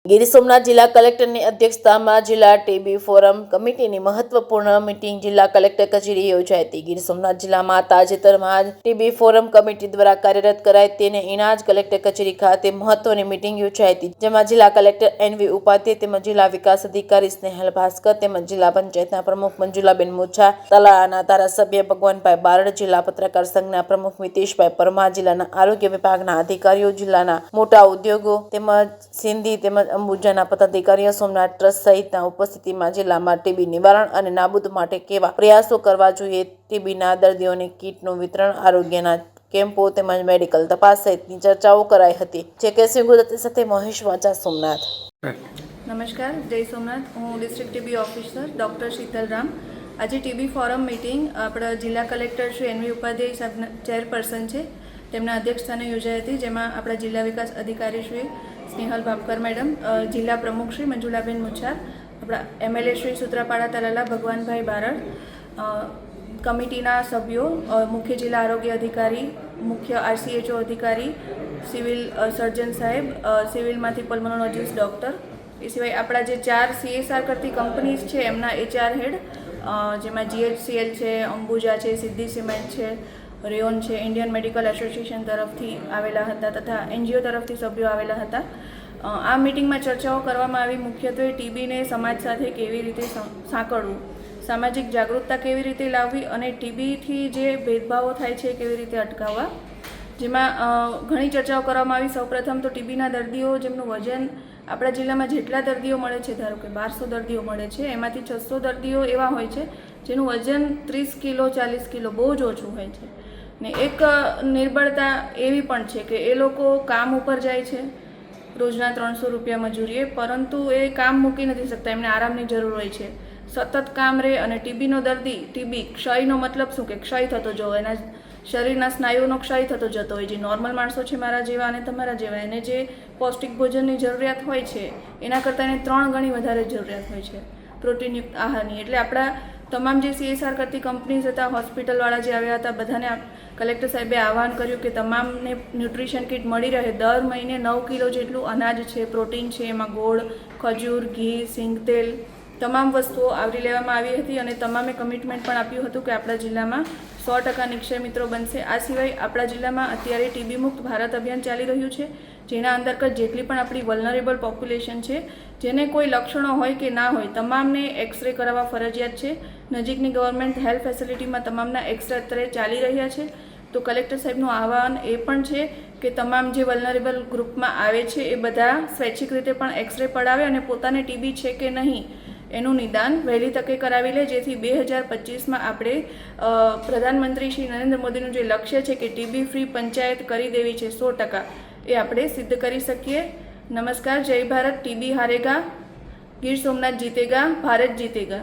ગીર સોમનાથ જિલ્લા કલેક્ટરની અધ્યક્ષતામાં જિલ્લા ટીબી ફોરમ કમિટીની મહત્વપૂર્ણ મીટિંગ જિલ્લા કલેક્ટર કચેરી યોજાઈ હતી। ગીર સોમનાથ જિલ્લામાં તાજેતરમાં જ ટીબી ફોરમ કમિટી દ્વારા કાર્યરત કરાય તેને ઇનાજ કલેક્ટર કચેરી ખાતે મહત્વની મીટિંગ યોજાઈ હતી, જેમાં જિલ્લા કલેક્ટર એનવી ઉપાધ્યાય તેમજ જિલ્લા વિકાસ અધિકારી સ્નેહલ ભાસ્કર તેમજ જિલ્લા પંચાયતના પ્રમુખ મંજુલાબેન મુછા, તાલાળાના ધારાસભ્ય ભગવાનભાઈ બારડ, જિલ્લા પત્રકાર સંઘના પ્રમુખ મિતેશભાઈ પરમાર, જિલ્લાના આરોગ્ય વિભાગના અધિકારીઓ, જિલ્લાના મોટા ઉદ્યોગો તેમજ સિંધી તેમજ અંબુજાના પદાધિકારીઓ, સોમનાથ ટ્રસ્ટ સહિતના ઉપસ્થિતિમાં જિલ્લામાં ટીબી નિવારણ અને નાબૂદ માટે કેવા પ્રયાસો કરવા જોઈએ, ટીબીના દર્દીઓને કીટનું વિતરણ, આરોગ્યના કેમ્પો તેમજ મેડિકલ તપાસ સહિતની ચર્ચાઓ કરાઈ હતી। જે કે સિંગુદત્ત સાથે મહેશ વાચા, સોમનાથ। નમસ્કાર, જય સોમનાથ। હું district TB officer doctor Sheetal Ram. આજે ટીબી ફોરમ મીટિંગ આપણા જિલ્લા કલેક્ટર શ્રી એનવી ઉપાધ્યાય સાહેબના ચેરપર્સન છે, તેમના અધ્યક્ષસ્થાને યોજાઈ હતી, જેમાં આપણા જિલ્લા વિકાસ અધિકારી શ્રી સ્નેહલ ભાસ્કર મેડમ, જિલ્લા પ્રમુખ શ્રી મંજુલાબેન મુછા, આપણા એમએલએ શ્રી સુત્રાપાડા તલાલા ભગવાનભાઈ બારડ, કમિટીના સભ્યો, મુખ્ય જિલ્લા આરોગ્ય અધિકારી, મુખ્ય RCHO અધિકારી, સિવિલ સર્જન સાહેબ, સિવિલમાંથી પલ્મોનોલોજીસ્ટ ડૉક્ટર, એ સિવાય આપણા જે 4 CSR કરતી કંપનીઝ છે એમના HR હેડ, જેમાં GHCL છે, અંબુજા છે, સિદ્ધિ સિમેન્ટ છે, રેયોન છે, ઇન્ડિયન મેડિકલ એસોસિએશન તરફથી આવેલા હતા તથા NGO તરફથી સભ્યો આવેલા હતા। આ મિટિંગમાં ચર્ચાઓ કરવામાં આવી, મુખ્યત્વે ટીબીને સમાજ સાથે કેવી રીતે સાંકળવું, સામાજિક જાગૃતતા કેવી રીતે લાવવી અને ટીબીથી જે ભેદભાવો થાય છે કેવી રીતે અટકાવવા, જેમાં ઘણી ચર્ચાઓ કરવામાં આવી। સૌપ્રથમ તો ટીબીના દર્દીઓ જેમનું વજન આપણા જિલ્લામાં જેટલા દર્દીઓ મળે છે, ધારો કે 1200 દર્દીઓ મળે છે, એમાંથી 600 દર્દીઓ એવા હોય છે જેનું વજન 30 કિલો 40 કિલો બહુ જ ઓછું હોય છે ને એક નિર્બળતા એવી પણ છે કે એ લોકો કામ ઉપર જાય છે રોજના 300 રૂપિયા મજૂરીએ, પરંતુ એ કામ મૂકી નથી શકતા, એમને આરામની જરૂર હોય છે, સતત કામ રહે। અને ટીબીનો દર્દી, ટીબી ક્ષયનો મતલબ શું કે ક્ષય થતો જવો, એના શરીરના સ્નાયુનો ક્ષય થતો જતો હોય, જે નોર્મલ માણસો છે મારા જેવા અને તમારા જેવા, એને જે પૌષ્ટિક ભોજનની જરૂરિયાત હોય છે એના કરતાં એને 3 ગણી વધારે જરૂરિયાત હોય છે પ્રોટીનયુક્ત આહારની। એટલે આપણા તમામ જે CSR કરતી કંપનીઝ હતા, હોસ્પિટલવાળા જે આવ્યા હતા, બધાને કલેક્ટર સાહેબે આહવાન કર્યું કે તમામને ન્યુટ્રિશન કિટ મળી રહે। દર મહિને 9 કિલો જેટલું અનાજ છે, પ્રોટીન છે, એમાં ગોળ, ખજૂર, ઘી, સિંગ તેલ, તમામ વસ્તુઓ આવરી લેવામાં આવી હતી અને તમામે કમિટમેન્ટ પણ આપ્યું હતું કે આપણા જિલ્લામાં 100% નિક્ષય મિત્રો બનશે। આ સિવાય આપણા જિલ્લામાં અત્યારે ટીબી મુક્ત ભારત અભિયાન ચાલી રહ્યું છે, જેના અંતર્ગત જેટલી પણ આપણી વલ્નરેબલ પોપ્યુલેશન છે, જેને કોઈ લક્ષણો હોય કે ના હોય, તમામને એક્સરે કરાવવા ફરજિયાત છે। નજીકની ગવર્મેન્ટ હેલ્થ ફેસિલિટીમાં તમામના એક્સરે અત્યારે ચાલી રહ્યા છે। તો કલેક્ટર સાહેબનું આહવાન એ પણ છે કે તમામ જે વલ્નરેબલ ગ્રુપમાં આવે છે એ બધા સ્વૈચ્છિક રીતે પણ એક્સરે પડાવે અને પોતાને ટીબી છે કે નહીં એનું નિદાન વહેલી તકે કરાવી લે, જેથી 2025માં આપણે પ્રધાનમંત્રી શ્રી નરેન્દ્ર મોદીનું જે લક્ષ્ય છે કે ટીબી ફ્રી પંચાયત કરી દેવી છે 100%, એ આપણે સિદ્ધ કરી શકીએ। નમસ્કાર, જય ભારત, ટીબી હારેગા, ગીર સોમનાથ જીતેગા, ભારત જીતેગા।